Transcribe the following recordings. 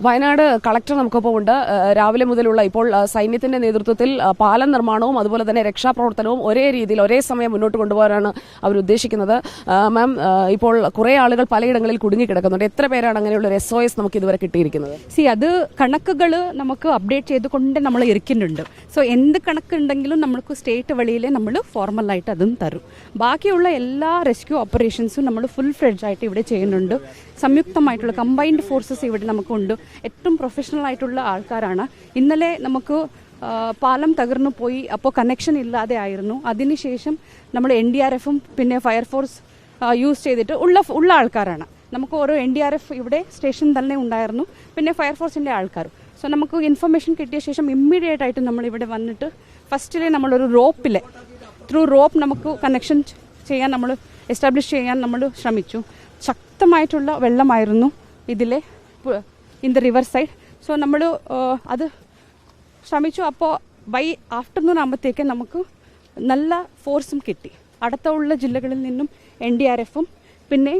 Wayanad collector നമുക്കൊപ്പം ഉണ്ട്. രാവിലെ മുതലുള്ള ഇപ്പോൾ സൈന്യത്തിന്റെ നേതൃത്വത്തിൽ പാലം നിർമ്മാണവും അതുപോലെ തന്നെ രക്ഷാപ്രവർത്തനവും ഒരേ രീതിയിൽ ഒരേ സമയം മുന്നോട്ട് കൊണ്ടുപോകാനാണ് അവർ ഉദ്ദേശിക്കുന്നത്. മാം, ഇപ്പോൾ കുറെ ആളുകൾ പലയിടങ്ങളിൽ കുടുങ്ങിക്കിടക്കുന്നുണ്ട്. എത്ര പേരാണ് അങ്ങനെയുള്ള ഒരു SOS നമുക്ക് ഇതുവരെ കിട്ടിയിരിക്കുന്നത്? അത് കണക്കുകൾ നമുക്ക് അപ്ഡേറ്റ് ചെയ്തുകൊണ്ട് നമ്മൾ ഇരിക്കുന്നുണ്ട്. സോ എന്ത് കണക്കുണ്ടെങ്കിലും നമുക്ക് സ്റ്റേറ്റ് വഴിയിൽ നമ്മൾ ഫോർമലായിട്ട് അതും തരും. ബാക്കിയുള്ള എല്ലാ റെസ്ക്യൂ ഓപ്പറേഷൻസും നമ്മൾ ഫുൾ ഫ്ലെഡ്ജ് ആയിട്ട് ഇവിടെ ചെയ്യുന്നുണ്ട്. സംയുക്തമായിട്ടുള്ള കമ്പൈൻഡ് ഫോഴ്സസ് ഇവിടെ നമുക്കുണ്ട്. ഏറ്റവും പ്രൊഫഷണൽ ആയിട്ടുള്ള ആൾക്കാരാണ്. ഇന്നലെ നമുക്ക് പാലം തകർന്നു പോയി, അപ്പോൾ കണക്ഷൻ ഇല്ലാതെ ആയിരുന്നു. അതിനുശേഷം നമ്മൾ NDRFും പിന്നെ ഫയർഫോഴ്സ് യൂസ് ചെയ്തിട്ട് ഉള്ള ആൾക്കാരാണ്. നമുക്ക് ഓരോ NDRF ഇവിടെ സ്റ്റേഷൻ തന്നെ ഉണ്ടായിരുന്നു, പിന്നെ ഫയർഫോഴ്സിൻ്റെ ആൾക്കാരും. സോ നമുക്ക് ഇൻഫർമേഷൻ കിട്ടിയ ശേഷം ഇമ്മീഡിയറ്റ് ആയിട്ട് നമ്മൾ ഇവിടെ വന്നിട്ട് ഫസ്റ്റിലെ നമ്മളൊരു ത്രൂ റോപ്പ് നമുക്ക് കണക്ഷൻ ചെയ്യാൻ നമ്മൾ എസ്റ്റാബ്ലിഷ് ചെയ്യാൻ നമ്മൾ ശ്രമിച്ചു. ശക്തമായിട്ടുള്ള വെള്ളമായിരുന്നു ഇതിലെ in the river side. So നമ്മൾ അത് ശ്രമിച്ചു. അപ്പോൾ ബൈ ആഫ്റ്റർനൂൺ ആകുമ്പോഴത്തേക്ക് നമുക്ക് നല്ല ഫോഴ്സും കിട്ടി. അടുത്തുള്ള ജില്ലകളിൽ നിന്നും NDRFും പിന്നെ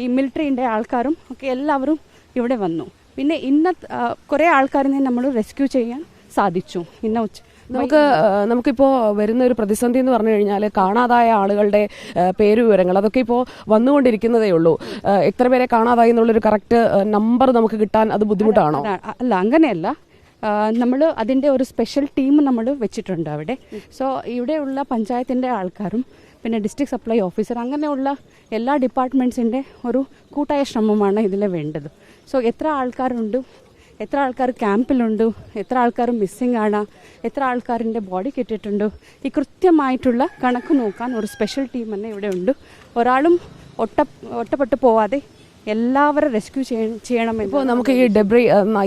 ഈ മിലിറ്ററിൻ്റെ ആൾക്കാരും ഒക്കെ എല്ലാവരും ഇവിടെ വന്നു. പിന്നെ കുറേ ആൾക്കാരിനെ നമ്മൾ റെസ്ക്യൂ ചെയ്യാൻ സാധിച്ചു. നമുക്കിപ്പോൾ വരുന്ന ഒരു പ്രതിസന്ധി എന്ന് പറഞ്ഞു കഴിഞ്ഞാൽ കാണാതായ ആളുകളുടെ പേരുവിവരങ്ങൾ അതൊക്കെ ഇപ്പോൾ വന്നുകൊണ്ടിരിക്കുന്നതേ ഉള്ളൂ. എത്ര പേരെ കാണാതായി എന്നുള്ളൊരു കറക്റ്റ് നമ്പർ നമുക്ക് കിട്ടാൻ അത് ബുദ്ധിമുട്ടാണോ? അല്ല, അങ്ങനെയല്ല. നമ്മൾ അതിൻ്റെ ഒരു സ്പെഷ്യൽ ടീം നമ്മൾ വെച്ചിട്ടുണ്ട് അവിടെ. സോ ഇവിടെയുള്ള പഞ്ചായത്തിൻ്റെ ആൾക്കാരും പിന്നെ ഡിസ്ട്രിക്ട് സപ്ലൈ ഓഫീസർ അങ്ങനെയുള്ള എല്ലാ ഡിപ്പാർട്ട്മെൻറ്റ്സിൻ്റെ ഒരു കൂട്ടായ ശ്രമമാണ് ഇതിൽ വേണ്ടത്. സോ എത്ര ആൾക്കാരുണ്ട്, എത്ര ആൾക്കാർ ക്യാമ്പിലുണ്ട്, എത്ര ആൾക്കാർ മിസ്സിംഗ് ആണ്, എത്ര ആൾക്കാരിൻ്റെ ബോഡി കിട്ടിയിട്ടുണ്ട്, ഈ കൃത്യമായിട്ടുള്ള കണക്ക് നോക്കാൻ ഒരു സ്പെഷ്യൽ ടീം തന്നെ ഇവിടെ ഉണ്ട്. ഒരാളും ഒറ്റപ്പെട്ടു പോവാതെ എല്ലാവരും റെസ്ക്യൂ ചെയ്യണം. ഇപ്പോൾ നമുക്ക് ഈ ഡെബ്രി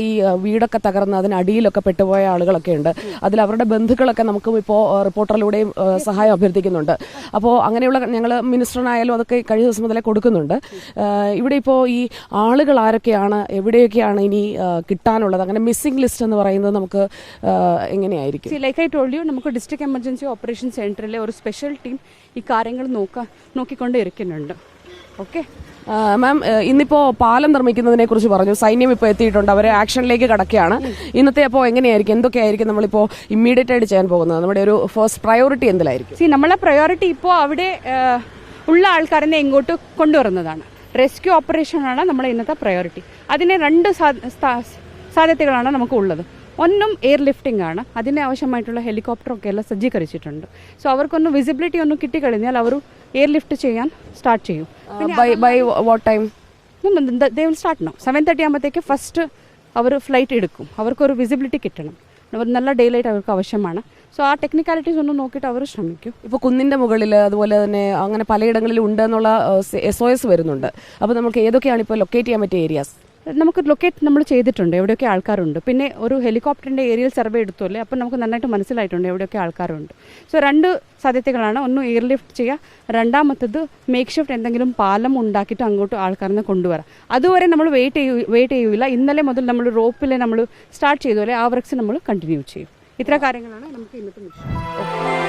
ഈ വീടൊക്കെ തകർന്ന് അതിനടിയിലൊക്കെ പെട്ടുപോയ ആളുകളൊക്കെ ഉണ്ട്. അതിൽ അവരുടെ ബന്ധുക്കളൊക്കെ നമുക്കും ഇപ്പോൾ റിപ്പോർട്ടറിലൂടെയും സഹായം അഭ്യർത്ഥിക്കുന്നുണ്ട്. അപ്പോൾ അങ്ങനെയുള്ള ഞങ്ങൾ മിനിസ്റ്ററിനായാലും അതൊക്കെ കഴിഞ്ഞ ദിവസം മുതലേ കൊടുക്കുന്നുണ്ട്. ഇവിടെ ഇപ്പോൾ ഈ ആളുകൾ ആരൊക്കെയാണ്, എവിടെയൊക്കെയാണ് ഇനി കിട്ടാനുള്ളത്? അങ്ങനെ മിസ്സിംഗ് ലിസ്റ്റ് എന്ന് പറയുന്നത് നമുക്ക് എങ്ങനെയായിരിക്കും? ലൈക്ക് ഐ ടോൾഡ് യു, നമുക്ക് ഡിസ്ട്രിക്ട് എമർജൻസി ഓപ്പറേഷൻ സെൻറ്ററിലെ ഒരു സ്പെഷ്യൽ ടീം ഈ കാര്യങ്ങൾ നോക്കിക്കൊണ്ട് ഇരിക്കുന്നുണ്ട്. ഓക്കെ മാം, ഇന്നിപ്പോൾ പാലം നിർമ്മിക്കുന്നതിനെ കുറിച്ച് പറഞ്ഞു. സൈന്യം ഇപ്പോൾ എത്തിയിട്ടുണ്ട്, അവർ ആക്ഷനിലേക്ക് കടക്കുകയാണ്. ഇന്നത്തെ അപ്പോൾ എങ്ങനെയായിരിക്കും, എന്തൊക്കെയായിരിക്കും നമ്മളിപ്പോൾ ഇമ്മീഡിയറ്റ് ആയിട്ട് ചെയ്യാൻ പോകുന്നത്? നമ്മുടെ ഒരു ഫസ്റ്റ് പ്രയോറിറ്റി എന്തിലായിരിക്കും? നമ്മളെ പ്രയോറിറ്റി ഇപ്പോൾ അവിടെ ഉള്ള ആൾക്കാരെ ഇങ്ങോട്ട് കൊണ്ടുവരുന്നതാണ്. റെസ്ക്യൂ ഓപ്പറേഷനാണ് നമ്മുടെ ഇന്നത്തെ പ്രയോറിറ്റി. അതിന് 2 സാധ്യതകളാണ് നമുക്ക് ഉള്ളത്. ഒന്നും എയർ ലിഫ്റ്റിംഗ് ആണ്. അതിന് ആവശ്യമായിട്ടുള്ള ഹെലികോപ്റ്ററൊക്കെ എല്ലാം സജ്ജീകരിച്ചിട്ടുണ്ട്. സോ അവർക്കൊന്ന് വിസിബിലിറ്റി ഒന്ന് കിട്ടിക്കഴിഞ്ഞാൽ അവർ എയർ ലിഫ്റ്റ് ചെയ്യാൻ സ്റ്റാർട്ട് ചെയ്യും. By what time? They will start now. 7:30 ആകുമ്പോഴത്തേക്ക് ഫസ്റ്റ് അവർ ഫ്ലൈറ്റ് എടുക്കും. അവർക്കൊരു വിസിബിലിറ്റി കിട്ടണം. നല്ല ഡേ ലൈറ്റ് അവർക്ക് ആവശ്യമാണ്. സോ ആ ടെക്നിക്കാലിറ്റീസ് ഒന്ന് നോക്കിയിട്ട് അവർ ശ്രമിക്കും. ഇപ്പോൾ കുന്നിൻ്റെ മുകളിൽ അതുപോലെ തന്നെ അങ്ങനെ പലയിടങ്ങളിലും ഉണ്ട് എന്നുള്ള SOS വരുന്നുണ്ട്. അപ്പോൾ നമുക്ക് ഏതൊക്കെയാണ് ഇപ്പോൾ ലൊക്കേറ്റ് ചെയ്യാൻ പറ്റിയ ഏരിയാസ്? നമുക്ക് ലൊക്കേറ്റ് നമ്മൾ ചെയ്തിട്ടുണ്ട്, എവിടെയൊക്കെ ആൾക്കാരുണ്ട്. പിന്നെ ഒരു ഹെലികോപ്റ്ററിൻ്റെ ഏരിയൽ സർവേ എടുത്തുല്ലേ, അപ്പോൾ നമുക്ക് നന്നായിട്ട് മനസ്സിലായിട്ടുണ്ട് എവിടെയൊക്കെ ആൾക്കാരുണ്ട്. സോ 2 സാധ്യതകളാണ്. ഒന്ന് എയർ ലിഫ്റ്റ് ചെയ്യുക, രണ്ടാമത്തത് മേക്ക് ഷിഫ്റ്റ് എന്തെങ്കിലും പാലം ഉണ്ടാക്കിയിട്ട് അങ്ങോട്ട് ആൾക്കാരെ കൊണ്ടുവരാം. അതുവരെ നമ്മൾ വെയിറ്റ് ചെയ്യൂല. ഇന്നലെ മുതൽ നമ്മൾ റോപ്പിൽ നമ്മൾ സ്റ്റാർട്ട് ചെയ്തുപോലെ ആ വർക്ക്സ് നമ്മൾ കണ്ടിന്യൂ ചെയ്യും. ഇത്ര കാര്യങ്ങളാണ് നമുക്ക് ഇന്നത്തെ മിഷൻ.